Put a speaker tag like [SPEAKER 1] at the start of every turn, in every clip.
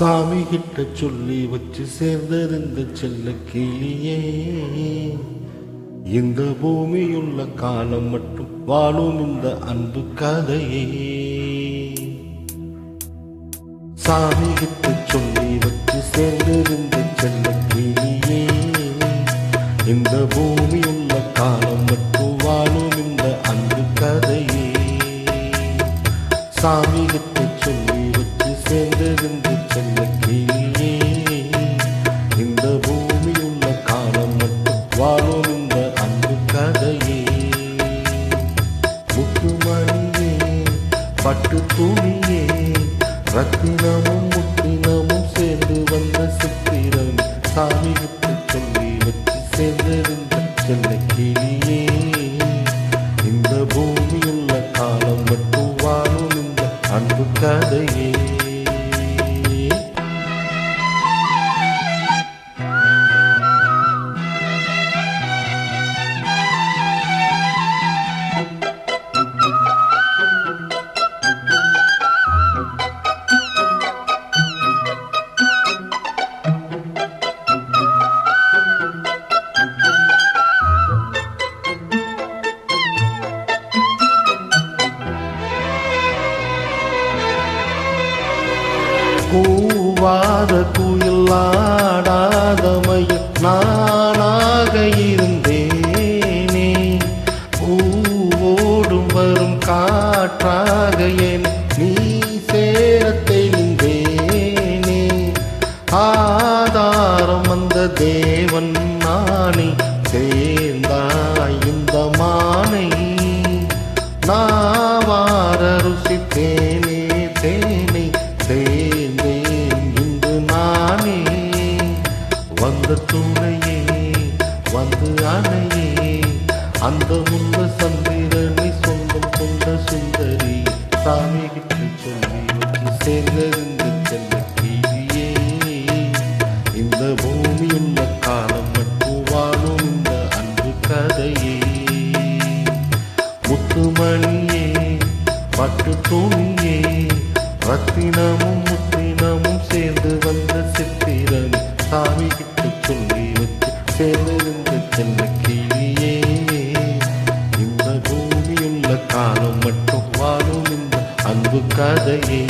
[SPEAKER 1] சாமி கிட்ட சொல்லி வச்சு சேர்ந்திருந்த செல்ல கிளியே, இந்த பூமியுள்ள காலம் மட்டும் வாழும் இந்த அன்பு கதையே. சாமி கிட்ட சொல்லி வச்சு சேர்ந்திருந்த செல்ல கிளியே, இந்த பூமியுள்ள காலம் மட்டும் வாழும் இந்த அன்பு கதையே. சாமி கிட்ட சொல்லி வச்சு சேர்ந்திருந்த செல்ல கிளியே, இந்த பூமியுள்ள காலம் மட்டும் வாழும் இந்த அன்பு கதையே. முத்துமணியே, பட்டு துணியே, ரத்தினமும் முத்தினமும் சேர்ந்து வந்த சித்திரம். சாமி கிட்ட சொல்லி வச்சு சேர்ந்திருந்த செல்ல கிளியே, இந்த பூமியுள்ள காலம் மட்டும் வாழும் இந்த அன்பு கதையே. கூவாத குயில் ஆடாத மயில் நானாக இருந்தேனே, பூவோடும் வரும் காற்றாக என் நீ சேர தெளிந்தேனே. ஆதாரம் வந்த தேவன் நானே, சேர்ந்தாய் இந்த மானை நாவார ருசித்தேனே. தேனை சேர்ந்தேன் இன்று நானே, வந்த துணையே வந்து அணையே, அந்த முன்பு சந்திரனை சொந்தம் கொண்ட சுந்தரி. சாமி கிட்ட சொல்லி வச்சு சேர்ந்திருந்த செல்ல கிளியே, இந்த பூமியுள்ள காலம் மட்டும் வாழும் இந்த அன்பு கதையே. முத்துமணியே, பட்டு துணியே, ரத்தினமும் முத்தினமும் சேர்ந்து வந்த சித்திரம். சாமி கிட்ட சொல்லி வச்சு சேர்ந்திருந்த செல்ல கிளியே, இந்த பூமியுள்ள காலம் மட்டும் வாழும் இந்த அன்பு கதையே.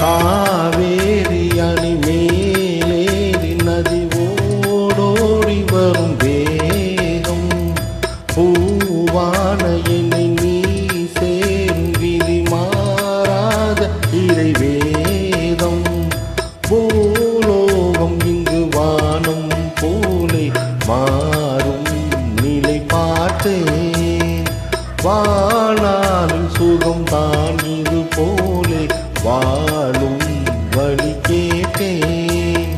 [SPEAKER 1] காவேரி அணி மேலேறி நதி ஓடோடி வரும் வேகம், பூவான என்னை நீ சேரும் விதி மாறாத இறை வேதம். பூலோகம் இங்கு வானம் போலே மாறும் நிலை பார்த்தேன், வாழ்நாளின் சுகம் தான் இது போலே வாழும் வழி கேட்டேன்.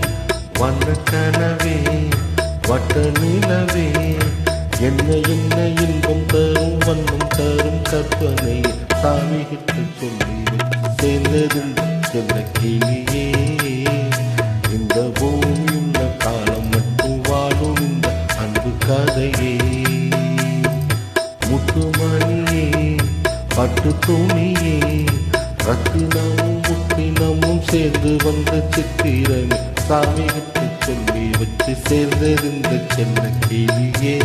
[SPEAKER 1] வண்ண கனவே வட்ட நிலவே, என்ன என்ன இன்பம் தரும் வண்ணம் தரும் கற்பனை. சாமி கிட்ட சொல்லி சேர்ந்திருந்த செல்ல கிளியே, இந்த பூமியுள்ள காலம் மட்டும் வாழும் இந்த அன்பு கதையே. முத்துமணியே, பட்டு துணியே, ரத்தினமும் முத்தினமும் சேர்ந்து வந்த சித்திரமே. சாமி கிட்ட சொல்லி வச்சு சேர்ந்திருந்த செல்ல கிளியே.